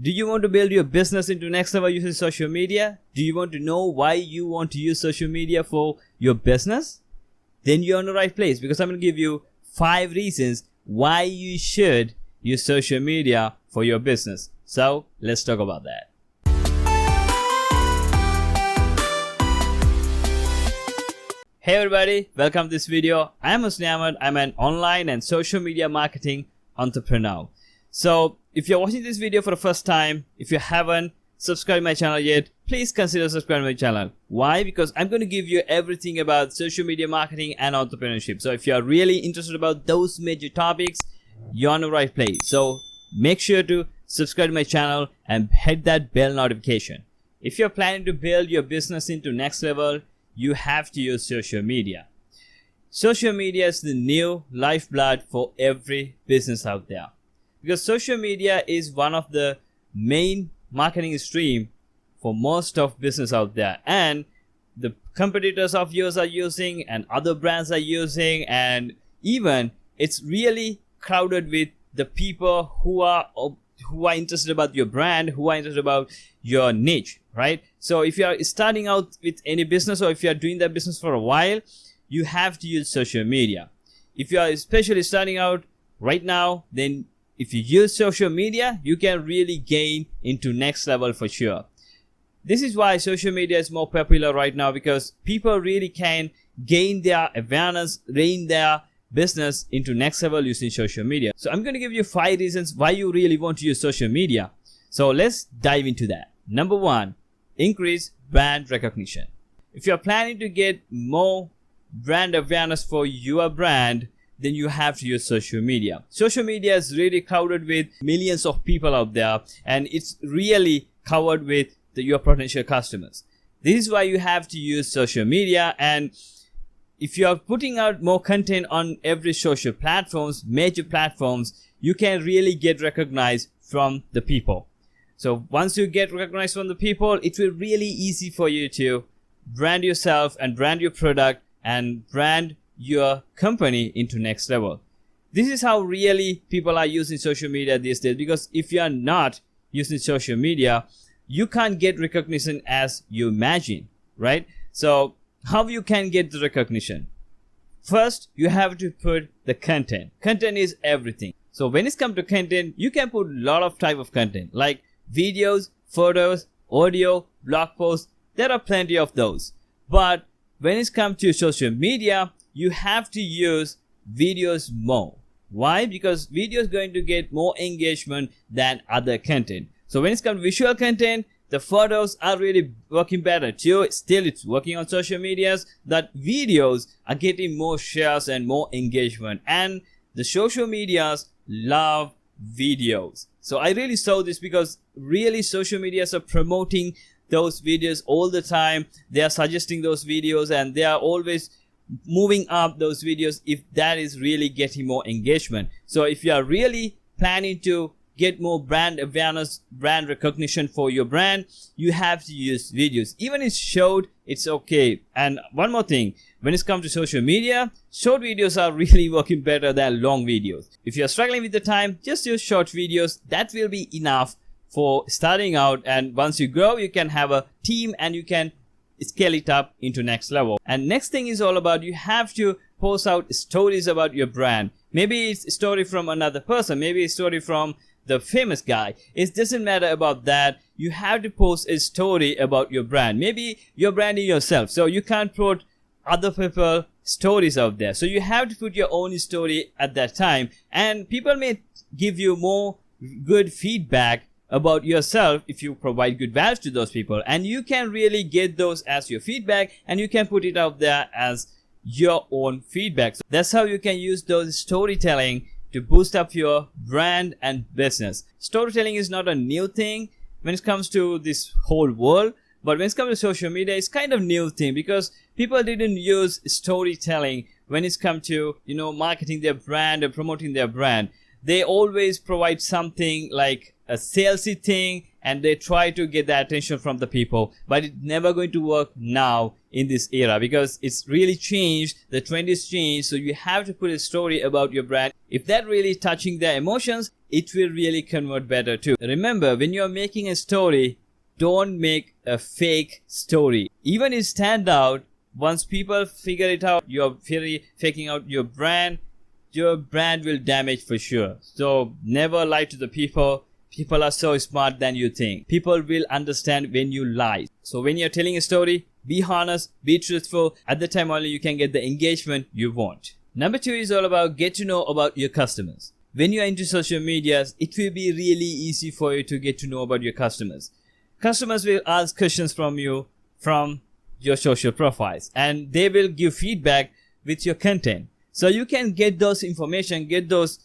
Do you want to build your business into next level using social media? Do you want to know why you want to use social media for your business? Then you're in the right place, because I'm going to give you 5 reasons why you should use social media for your business. So let's talk about that. Hey everybody, welcome to this video. I'm Husni Ahmed. I'm an online and social media marketing entrepreneur. So if you're watching this video for the first time, if you haven't subscribed my channel yet, please consider subscribing my channel. Why? Because I'm going to give you everything about social media marketing and entrepreneurship. So if you're really interested about those major topics, you're on the right place. So make sure to subscribe to my channel and hit that bell notification. If you're planning to build your business into next level, you have to use social media. Social media is the new lifeblood for every business out there, because social media is one of the main marketing stream for most of business out there, and the competitors of yours are using and other brands are using, and even it's really crowded with the people who are interested about your brand, who are interested about your niche, right? So if you are starting out with any business, or if you are doing that business for a while, you have to use social media. If you are especially starting out right now, then if you use social media, you can really gain into next level for sure. This is why social media is more popular right now, because people really can gain their awareness, gain their business into next level using social media. So I'm going to give you 5 reasons why you really want to use social media. So let's dive into that. Number 1, increase brand recognition. If you're planning to get more brand awareness for your brand, then you have to use social media. Social media is really crowded with millions of people out there, and it's really covered with your potential customers. This is why you have to use social media. And if you are putting out more content on every social platforms, major platforms, you can really get recognized from the people. So once you get recognized from the people, it will really easy for you to brand yourself and brand your product and brand your company into next level. This is how really people are using social media these days, because if you are not using social media, you can't get recognition as you imagine, right? So how you can get the recognition? First, you have to put the content. Content is everything. So when it comes to content, you can put a lot of type of content like videos, photos, audio, blog posts. There are plenty of those. But when it comes to social media, you have to use videos more. Why? Because video is going to get more engagement than other content. So when it comes to visual content, the photos are really working better too. Still, it's working on social medias. That videos are getting more shares and more engagement, and the social medias love videos. So I really saw this, because really social medias are promoting those videos all the time. They are suggesting those videos, and they are always moving up those videos if that is really getting more engagement. So if you are really planning to get more brand awareness, brand recognition for your brand, you have to use videos. Even if short, it's okay. And one more thing, when it comes to social media, short videos are really working better than long videos. If you're struggling with the time, just use short videos. That will be enough for starting out, and once you grow, you can have a team and you can scale it up into next level. And next thing is all about, you have to post out stories about your brand. Maybe it's a story from another person, maybe a story from the famous guy. It doesn't matter about that. You have to post a story about your brand. Maybe you're branding yourself, so you can't put other people stories out there. So you have to put your own story at that time, and people may give you more good feedback about yourself if you provide good value to those people, and you can really get those as your feedback, and you can put it out there as your own feedback. So that's how you can use those storytelling to boost up your brand and business. Storytelling is not a new thing when it comes to this whole world, but when it comes to social media, it's kind of new thing, because people didn't use storytelling when it's come to, marketing their brand and promoting their brand. They always provide something like a salesy thing and they try to get the attention from the people, but it's never going to work now in this era because it's really changed. The trend is changed. So you have to put a story about your brand. If that really touching their emotions, it will really convert better too. Remember, when you're making a story, don't make a fake story. Even if it stand out, once people figure it out, you're faking out your brand will damage for sure. So never lie to the people. People are so smart than you think. People will understand when you lie. So when you're telling a story, be honest, be truthful. At the time only you can get the engagement you want. Number 2 is all about get to know about your customers. When you're into social medias, it will be really easy for you to get to know about your customers. Customers will ask questions from you from your social profiles and they will give feedback with your content. So you can get those information, get those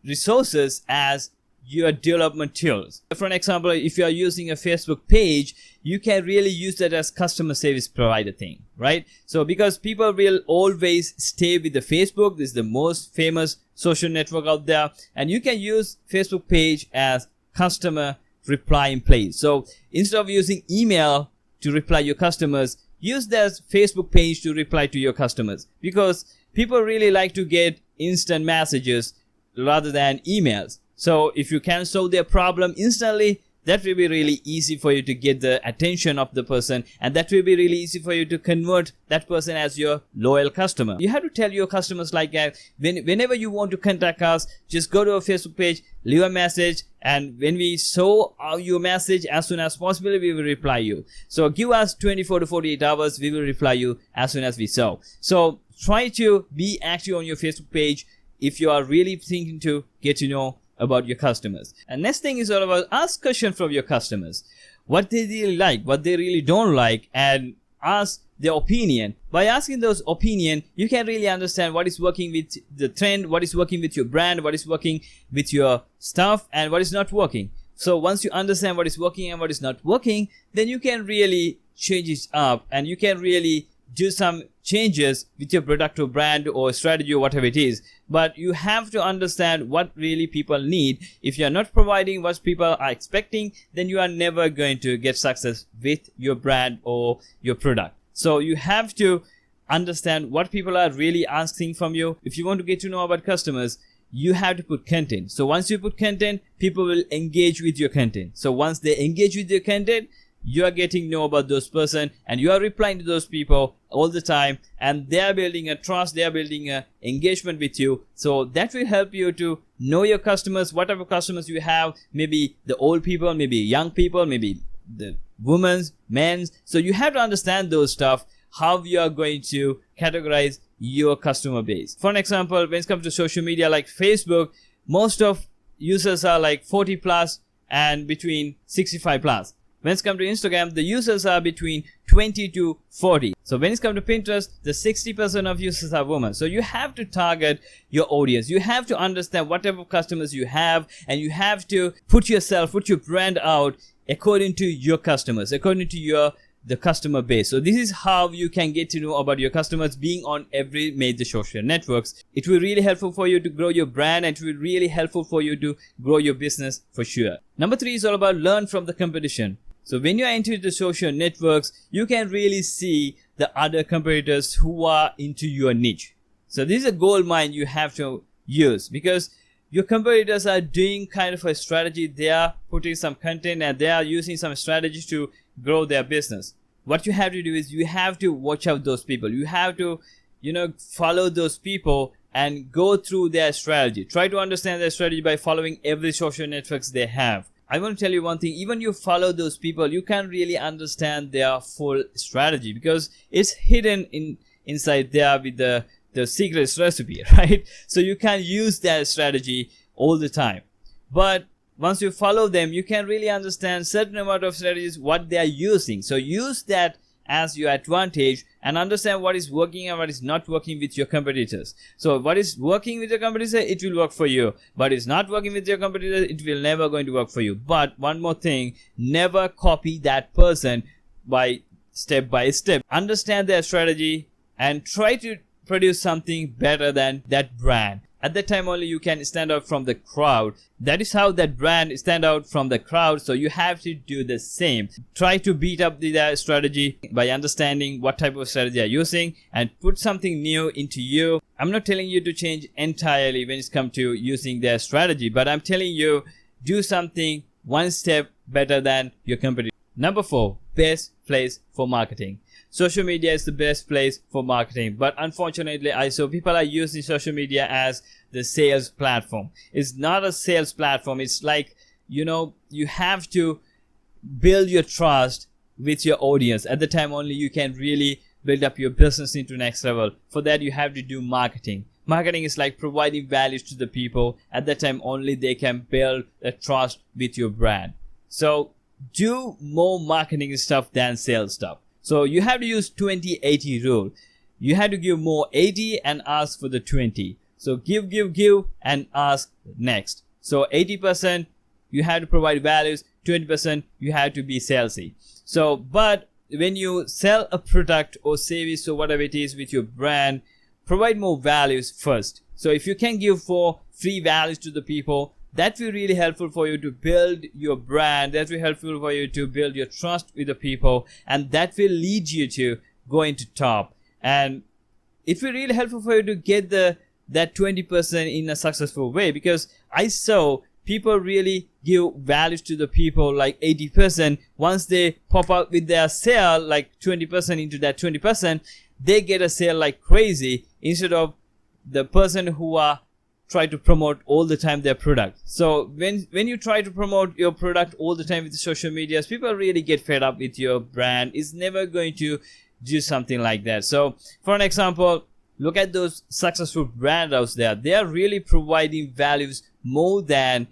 resources as your development tools. For an example, if you are using a Facebook page, you can really use that as customer service provider thing, right? So because people will always stay with the Facebook, this is the most famous social network out there, and you can use Facebook page as customer reply in place. So instead of using email to reply your customers, use that Facebook page to reply to your customers because people really like to get instant messages rather than emails. So if you can solve their problem instantly, that will be really easy for you to get the attention of the person, and that will be really easy for you to convert that person as your loyal customer. You have to tell your customers like that whenever you want to contact us, just go to our Facebook page, leave a message, and when we saw your message, as soon as possible we will reply you. So give us 24 to 48 hours, we will reply you as soon as we saw. So try to be active on your Facebook page if you are really thinking to get to know about your customers. And next thing is all about ask questions from your customers, what they really like, what they really don't like, and ask their opinion. By asking those opinion, you can really understand what is working with the trend, what is working with your brand, what is working with your stuff, and what is not working. So once you understand what is working and what is not working, then you can really change it up and you can really do some changes with your product or brand or strategy or whatever it is. But you have to understand what really people need. If you are not providing what people are expecting, then you are never going to get success with your brand or your product. So you have to understand what people are really asking from you. If you want to get to know about customers, you have to put content. So once you put content, people will engage with your content. So once they engage with your content, you are getting to know about those person and you are replying to those people all the time, and they are building a trust, they are building a engagement with you. So that will help you to know your customers, whatever customers you have, maybe the old people, maybe young people, maybe the women's, men's. So you have to understand those stuff, how you are going to categorize your customer base. For an example, when it comes to social media like Facebook, most of users are like 40 plus and between 65 plus. When it comes to Instagram, the users are between 20 to 40. So when it comes to Pinterest, the 60% of users are women. So you have to target your audience. You have to understand whatever customers you have, and you have to put your brand out according to your customers, according to the customer base. So this is how you can get to know about your customers, being on every major social networks. It will really helpful for you to grow your brand, and it will really helpful for you to grow your business for sure. Number 3 is all about learn from the competition. So when you are into the social networks, you can really see the other competitors who are into your niche. So this is a gold mine you have to use, because your competitors are doing kind of a strategy. They are putting some content and they are using some strategies to grow their business. What you have to do is you have to watch out those people. You have to, follow those people and go through their strategy. Try to understand their strategy by following every social networks they have. I want to tell you one thing, even you follow those people, you can't really understand their full strategy because it's hidden inside there with the secret recipe, right? So you can use that strategy all the time. But once you follow them, you can really understand certain amount of strategies, what they are using. So use that as your advantage and understand what is working and what is not working with your competitors. So what is working with your competitor, it will work for you. But it's not working with your competitor, it will never going to work for you. But one more thing, never copy that person by step. Understand their strategy and try to produce something better than that brand. At that time only you can stand out from the crowd. That is how that brand stand out from the crowd. So you have to do the same. Try to beat up the strategy by understanding what type of strategy you're using and put something new into you. I'm not telling you to change entirely when it comes to using their strategy, but I'm telling you, do something one step better than your competitor. Number 4, best place for marketing. Social media is the best place for marketing, but unfortunately I saw people are using social media as the sales platform. It's not a sales platform. It's like, you have to build your trust with your audience. At the time only you can really build up your business into next level. For that you have to do marketing. Marketing is like providing values to the people. At that time only they can build a trust with your brand. So do more marketing stuff than sales stuff. So you have to use 20-80 rule. You have to give more 80 and ask for the 20. So give and ask next. So 80% you have to provide values, 20% you have to be salesy. So but when you sell a product or service or whatever it is with your brand, provide more values first. So if you can give 4 free values to the people, that will really helpful for you to build your brand. That will helpful for you to build your trust with the people, and that will lead you to go into top. And it will really helpful for you to get that 20% in a successful way, because I saw people really give values to the people like 80%. Once they pop out with their sale like 20% into that 20%, they get a sale like crazy instead of the person who are try to promote all the time their product. So when you try to promote your product all the time with the social medias, people really get fed up with your brand. It's never going to do something like that. So for an example, look at those successful brands out there. They are really providing values more than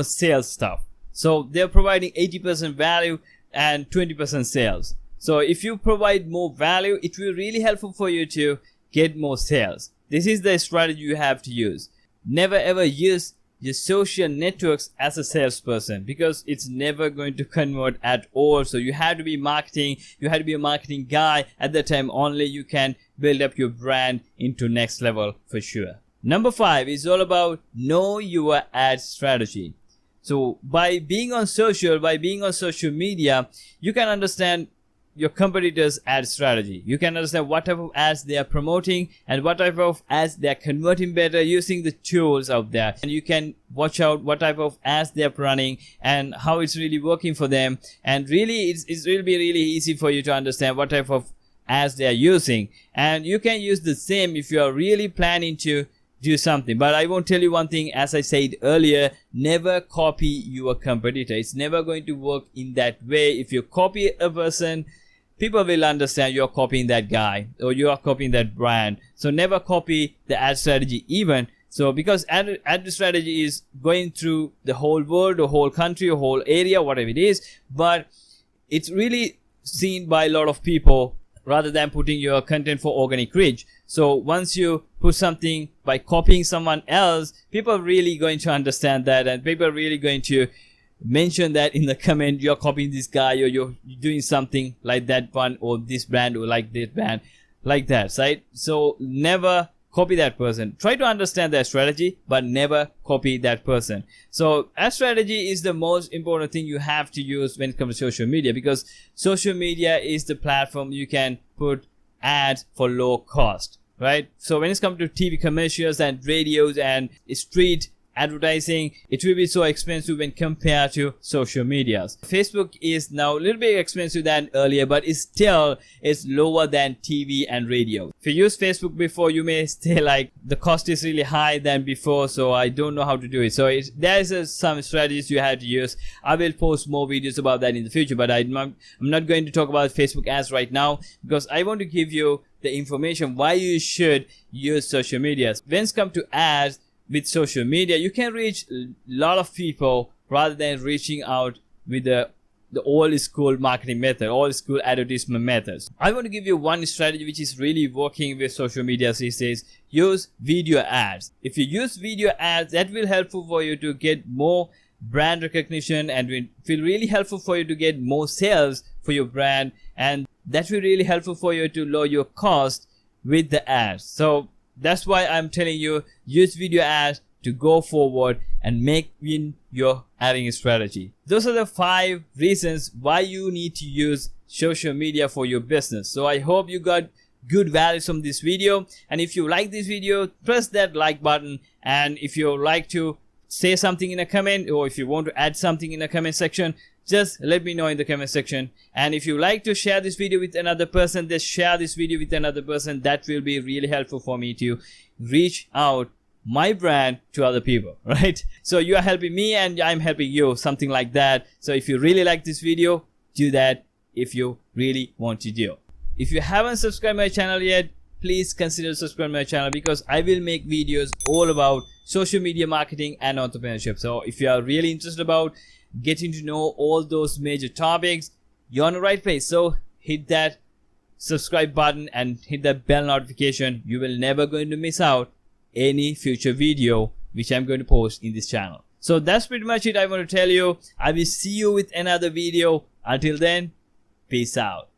sales stuff. So they're providing 80% value and 20% sales. So if you provide more value, it will really helpful for you to get more sales. This is the strategy you have to use. Never ever use your social networks as a salesperson, because it's never going to convert at all. So you have to be marketing. You have to be a marketing guy. At that time only you can build up your brand into next level for sure. Number 5 is all about know your ad strategy. So by being on social media, you can understand your competitors' ad strategy. You can understand what type of ads they are promoting and what type of ads they are converting better using the tools out there. And you can watch out what type of ads they are running and how it's really working for them. And really, it's will be really easy for you to understand what type of ads they are using. And you can use the same if you are really planning to do something. But I won't tell you one thing, as I said earlier, never copy your competitor. It's never going to work in that way. If you copy a person, people will understand you're copying that guy or you are copying that brand. So never copy the ad strategy even. So because ad strategy is going through the whole world or whole country or whole area, whatever it is, but it's really seen by a lot of people rather than putting your content for organic reach. So once you put something by copying someone else, people are really going to understand that, and people are really going to mention that in the comment, you're copying this guy or you're doing something like that one or this brand or like this brand, like that, right? So never copy that person. Try to understand their strategy, but never copy that person. So ad strategy is the most important thing you have to use when it comes to social media, because social media is the platform you can put ads for low cost, right? So when it comes to TV commercials and radios and street advertising, it will be so expensive when compared to social medias. Facebook is now a little bit expensive than earlier, but it's still lower than TV and radio. If you use Facebook before, you may say like the cost is really high than before, so I don't know how to do it. So there's some strategies you have to use. I will post more videos about that in the future, but I'm not going to talk about Facebook ads right now, because I want to give you the information why you should use social media. When it comes to ads with social media, you can reach a lot of people rather than reaching out with the old school marketing method, old school advertisement methods. I want to give you one strategy which is really working with social media these days. Use video ads. If you use video ads, that will helpful for you to get more brand recognition, and will feel really helpful for you to get more sales for your brand, and that will really helpful for you to lower your cost with the ads. So That's why I'm telling you, use video ads to go forward and make win your adding strategy. Those are the 5 reasons why you need to use social media for your business. So I hope you got good values from this video, and if you like this video, press that like button, and if you like to say something in a comment, or if you want to add something in the comment section, just let me know in the comment section. And if you like to share this video with another person, just share this video with another person. That will be really helpful for me to reach out my brand to other people, right? So you are helping me and I'm helping you, something like that. So if you really like this video, do that if you really want to do. If you haven't subscribed my channel yet, please consider subscribing my channel, because I will make videos all about social media marketing and entrepreneurship. So if you are really interested about getting to know all those major topics, you're on the right place. So hit that subscribe button and hit that bell notification. You will never going to miss out any future video which I'm going to post in this channel. So that's pretty much it I want to tell you. I will see you with another video. Until then, peace out.